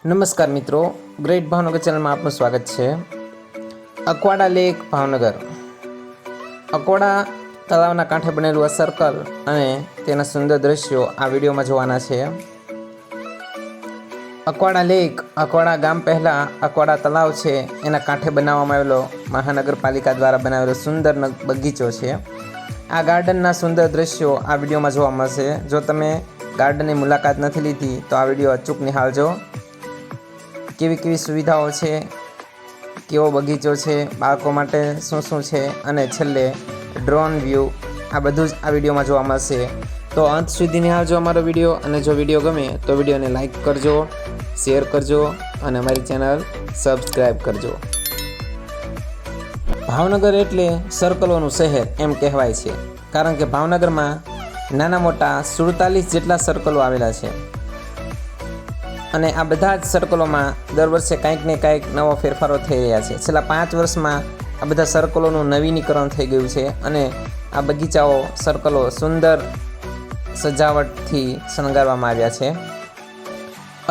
નમસ્કાર મિત્રો, ગ્રેટ ભાવનગર ચેનલમાં આપનું સ્વાગત છે। અકવાડા લેક ભાવનગર। અકવાડા તળાવના કાંઠે બનેલું આ સર્કલ અને તેના સુંદર દ્રશ્યો આ વિડીયોમાં જોવાના છે। અકવાડા લેક અકવાડા ગામ પહેલાં અકવાડા તળાવ છે એના કાંઠે બનાવવામાં આવેલો મહાનગરપાલિકા દ્વારા બનાવેલો સુંદર બગીચો છે। આ ગાર્ડનના સુંદર દ્રશ્યો આ વિડીયોમાં જોવા મળશે। જો તમે ગાર્ડનની મુલાકાત નથી લીધી તો આ વિડીયો અચૂક નિહાળજો। કેવી સુવિધાઓ છે, કેવો બગીચો છે, બાળકો માટે શું છે અને છેલ્લે ડ્રોન વ્યૂ, આ બધું જ આ વિડીયોમાં જોવા મળશે। તો અંત સુધી નિહાળજો અમારો વિડીયો, અને જો વિડીયો ગમે તો વિડીયોને લાઈક કરજો, શેર કરજો અને અમારી ચેનલ સબસ્ક્રાઈબ કરજો। ભાવનગર એટલે સર્કલોનું શહેર એમ કહેવાય છે, કારણ કે ભાવનગરમાં નાના મોટા 47 જેટલા સર્કલો આવેલા છે અને આ બધા જ સર્કલોમાં દર વર્ષે કંઈક ને કંઈક નવો ફેરફારો થઈ રહ્યા છે। છેલ્લા 5 વર્ષમાં આ બધા સર્કલોનું નવીનીકરણ થઈ ગયું છે અને આ બગીચાઓ સર્કલો સુંદર સજાવટથી શણગારવામાં આવ્યા છે।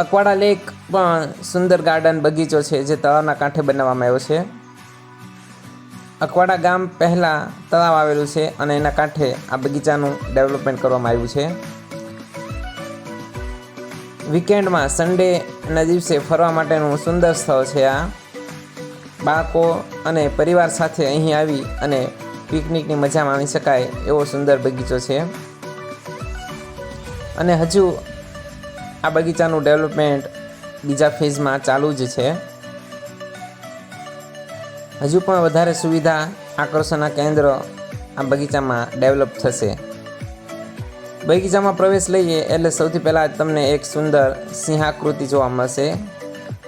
અકવાડા લેક પણ સુંદર ગાર્ડન બગીચો છે જે તળાવના કાંઠે બનાવવામાં આવ્યો છે। અકવાડા ગામ પહેલાં તળાવ આવેલું છે અને એના કાંઠે આ બગીચાનું ડેવલપમેન્ટ કરવામાં આવ્યું છે। વીકેન્ડમાં સન્ડેના દિવસે ફરવા માટેનું સુંદર સ્થળ છે આ। બાળકો અને પરિવાર સાથે અહીં આવી અને પિકનિકની મજા માણી શકાય એવો સુંદર બગીચો છે અને હજુ આ બગીચાનું ડેવલપમેન્ટ બીજા ફેઝમાં ચાલુ જ છે। હજુ પણ વધારે સુવિધા, આકર્ષણના કેન્દ્ર આ બગીચામાં ડેવલપ થશે। બગીચામાં પ્રવેશ લઈએ એટલે સૌથી પહેલાં તમને એક સુંદર સિંહાકૃતિ જોવા મળશે।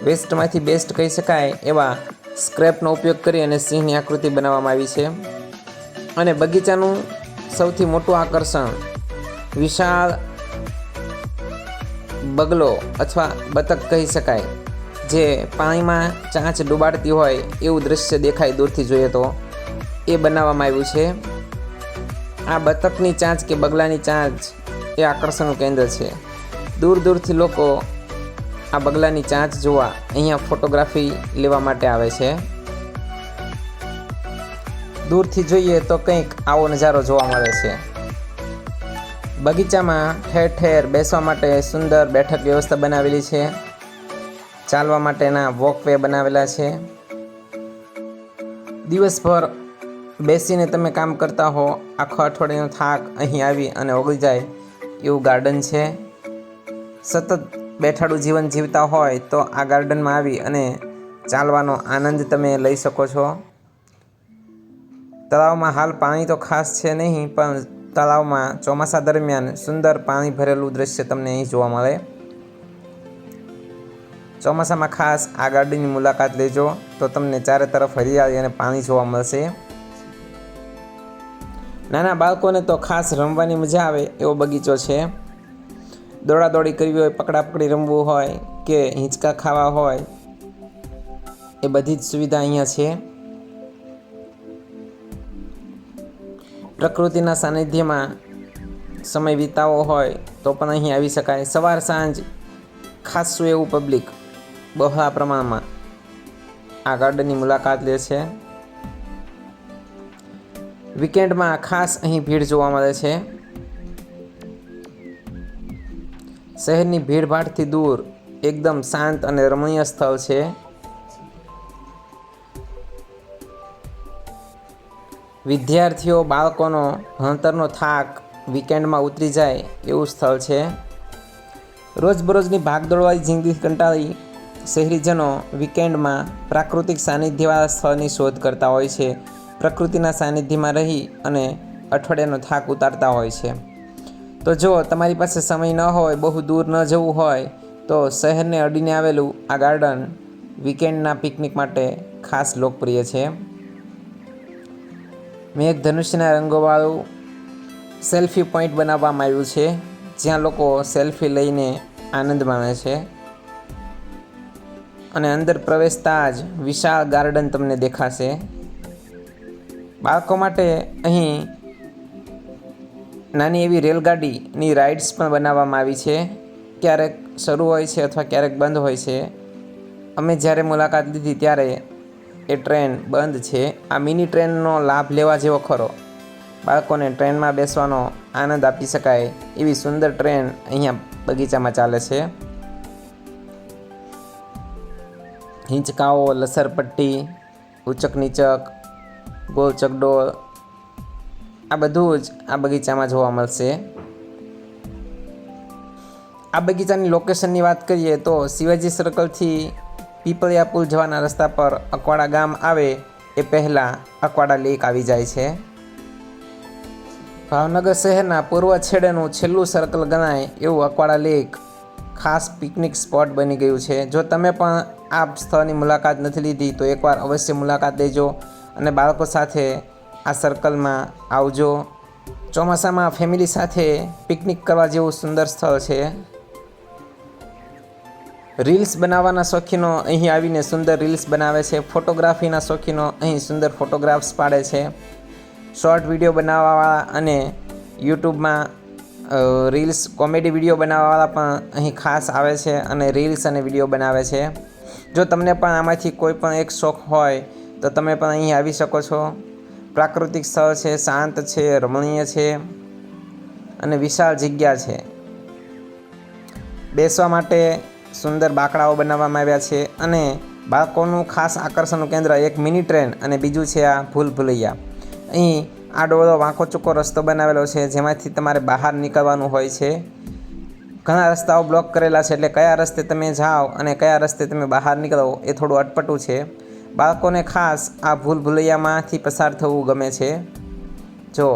વેસ્ટમાંથી બેસ્ટ કહી શકાય એવા સ્ક્રેપનો ઉપયોગ કરી અને સિંહની આકૃતિ બનાવવામાં આવી છે અને બગીચાનું સૌથી મોટું આકર્ષણ વિશાળ બગલો અથવા બતક કહી શકાય, જે પાણીમાં ચાંચ ડૂબાડતી હોય એવું દ્રશ્ય દેખાય દૂરથી જોઈએ તો, એ બનાવવામાં આવ્યું છે। આ બતકની ચાંચ કે બગલાની ચાંચ એ આકર્ષણનું કેન્દ્ર છે। દૂરથી લોકો આ બગલાની ચાંચ જોવા અહીંયા ફોટોગ્રાફી લેવા માટે આવે છે। દૂરથી જોઈએ તો કંઈક આવો નજારો જોવા મળે છે। બગીચામાં ઠેર બેસવા માટે સુંદર બેઠક વ્યવસ્થા બનાવેલી છે। ચાલવા માટેના વોકવે બનાવેલા છે। દિવસભર બેસીને તમે કામ કરતા હો, આખો અઠવાડિયાનો થાક અહીં આવી અને ઓગળી જાય એવું ગાર્ડન છે। સતત બેઠાડું જીવન જીવતા હોય તો આ ગાર્ડનમાં આવી અને ચાલવાનો આનંદ તમે લઈ શકો છો। તળાવમાં હાલ પાણી તો ખાસ છે નહીં, પણ તળાવમાં ચોમાસા દરમિયાન સુંદર પાણી ભરેલું દ્રશ્ય તમને અહીં જોવા મળે। ચોમાસામાં ખાસ આ ગાર્ડનની મુલાકાત લેજો તો તમને ચારે તરફ હરિયાળી અને પાણી જોવા મળશે। નાના બાળકોને તો ખાસ રમવાની મજા આવે એવો બગીચો છે। દોડાદોડી કરવી હોય, પકડાપકડી રમવું હોય કે હિંચકા ખાવા હોય, એ બધી જ સુવિધા અહીંયા છે। પ્રકૃતિના સાનિધ્યમાં સમય વિતાવવો હોય તો પણ અહીં આવી શકાય। સવાર સાંજ ખાસું એવું પબ્લિક બહોળા પ્રમાણમાં આ ગાર્ડનની મુલાકાત લે છે। વીકેન્ડમાં ખાસ અહીં ભીડ જોવા મળે છે। શહેરની ભીડભાડથી દૂર એકદમ શાંત અને રમણીય સ્થળ છે। વિદ્યાર્થીઓ, બાળકોનો ભણતરનો થાક વીકેન્ડમાં ઉતરી જાય એવું સ્થળ છે। રોજબરોજની ભાગદોડવાળી જિંદગી કંટાળી શહેરીજનો વીકેન્ડમાં પ્રાકૃતિક સાનિધ્યવાળા સ્થળની શોધ કરતા હોય છે। પ્રકૃતિના સાનિધ્યમાં રહી અને અઠવાડિયાનો થાક ઉતારતા હોય છે। તો જો તમારી પાસે સમય ન હોય, બહુ દૂર ન જવું હોય, તો શહેરને અડીને આવેલું આ ગાર્ડન વીકેન્ડના પિકનિક માટે ખાસ લોકપ્રિય છે। મેઘધનુષ્યના રંગોવાળું સેલ્ફી પોઈન્ટ બનાવવામાં આવ્યું છે, જ્યાં લોકો સેલ્ફી લઈને આનંદ માણે છે અને અંદર પ્રવેશતા જ વિશાળ ગાર્ડન તમને દેખાશે। બાળકો માટે અહીં નાની એવી રેલગાડીની રાઇડ્સ પણ બનાવવામાં આવી છે। ક્યારેક શરૂ હોય છે અથવા ક્યારેક બંધ હોય છે. અમે જ્યારે મુલાકાત લીધી ત્યારે એ ટ્રેન બંધ છે. આ મિની ટ્રેનનો લાભ લેવા જેવો ખરો. બાળકોને ટ્રેનમાં બેસવાનો આનંદ આપી શકાય એવી સુંદર ટ્રેન અહીંયા બગીચામાં ચાલે છે. હિંચકાઓ, લસરપટ્ટી, ઉચક નીચક, ગોળ ચકડોળ, આ બધું જ આ બગીચામાં જોવા મળશે. આ બગીચાની લોકેશનની વાત કરીએ તો શિવાજી સર્કલથી પીપળિયા પુલ જવાના રસ્તા પર અકવાડા ગામ આવે એ પહેલાં અકવાડા લેક આવી જાય છે. ભાવનગર શહેરના પૂર્વ છેડેનું છેલ્લું સર્કલ ગણાય એવું અકવાડા લેક ખાસ પિકનિક સ્પોટ બની ગયું છે. જો તમે પણ આ સ્થળની મુલાકાત નથી લીધી તો એકવાર અવશ્ય મુલાકાત લેજો અને બાળકો સાથે આ સર્કલમાં આવજો. ચોમાસામાં ફેમિલી સાથે પિકનિક કરવા જેવું સુંદર સ્થળ છે. રીલ્સ બનાવવાના શોખીનો અહીં આવીને સુંદર રીલ્સ બનાવે છે. ફોટોગ્રાફીના શોખીનો અહીં સુંદર ફોટોગ્રાફ્સ પાડે છે. શોર્ટ વિડીયો બનાવવાવાળા અને યુટ્યુબમાં રીલ્સ કોમેડી વિડીયો બનાવવાવાળા પણ અહીં ખાસ આવે છે અને રીલ્સ અને વિડીયો બનાવે છે. જો તમને પણ આમાંથી કોઈ પણ એક શોખ હોય તો તમે પણ અહીં આવી શકો છો. પ્રાકૃતિક સ્થળ છે, શાંત છે, રમણીય છે અને વિશાળ જગ્યા છે. બેસવા માટે સુંદર બાકડાઓ બનાવવામાં આવ્યા છે અને બાળકોનું ખાસ આકર્ષણનું કેન્દ્ર એક મિની ટ્રેન અને બીજું છે આ ભૂલ ભૂલૈયા. અહીં આડોળો વાંકો ચૂકો રસ્તો બનાવેલો છે જેમાંથી તમારે બહાર નીકળવાનું હોય છે. ઘણા રસ્તાઓ બ્લોક કરેલા છે એટલે કયા રસ્તે તમે જાઓ અને કયા રસ્તે તમે બહાર નીકળો એ થોડું અટપટું છે. બાળકોને ખાસ આ ભૂલ ભૂલૈયામાંથી પસાર થવું ગમે છે. જો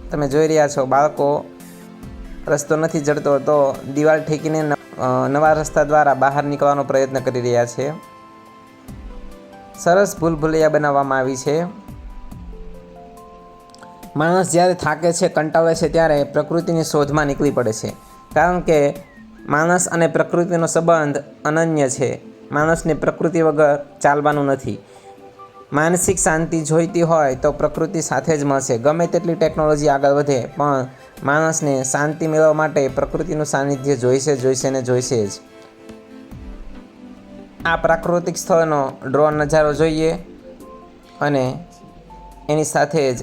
તમે જોઈ રહ્યા છો બાળકો રસ્તો નથી જડતો તો દિવાલ ઠેકીને નવા રસ્તા દ્વારા બહાર નીકળવાનો પ્રયત્ન કરી રહ્યા છે. સરસ ભૂલ ભૂલૈયા બનાવવામાં આવી છે. માણસ જ્યારે થાકે છે, કંટાળે છે ત્યારે પ્રકૃતિની શોધમાં નીકળી પડે છે. કારણ કે માણસ અને પ્રકૃતિનો સંબંધ અનન્ય છે. માણસને પ્રકૃતિ વગર ચાલવાનું નથી. માનસિક શાંતિ જોઈતી હોય તો પ્રકૃતિ સાથે જ મળશે. ગમે તેટલી ટેકનોલોજી આગળ વધે પણ માણસને શાંતિ મેળવવા માટે પ્રકૃતિનું સાનિધ્ય જોઈશે ને જોઈશે જ. આ પ્રાકૃતિક સ્થળનો ડ્રોન નજારો જોઈએ અને એની સાથે જ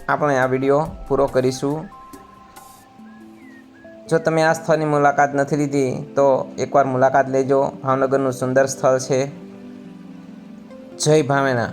આપણે આ વિડીયો પૂરો કરીશું. જો તમે આ સ્થળની મુલાકાત નથી લીધી તો એકવાર મુલાકાત લેજો. ભાવનગરનું સુંદર સ્થળ છે. જય ભાવેના.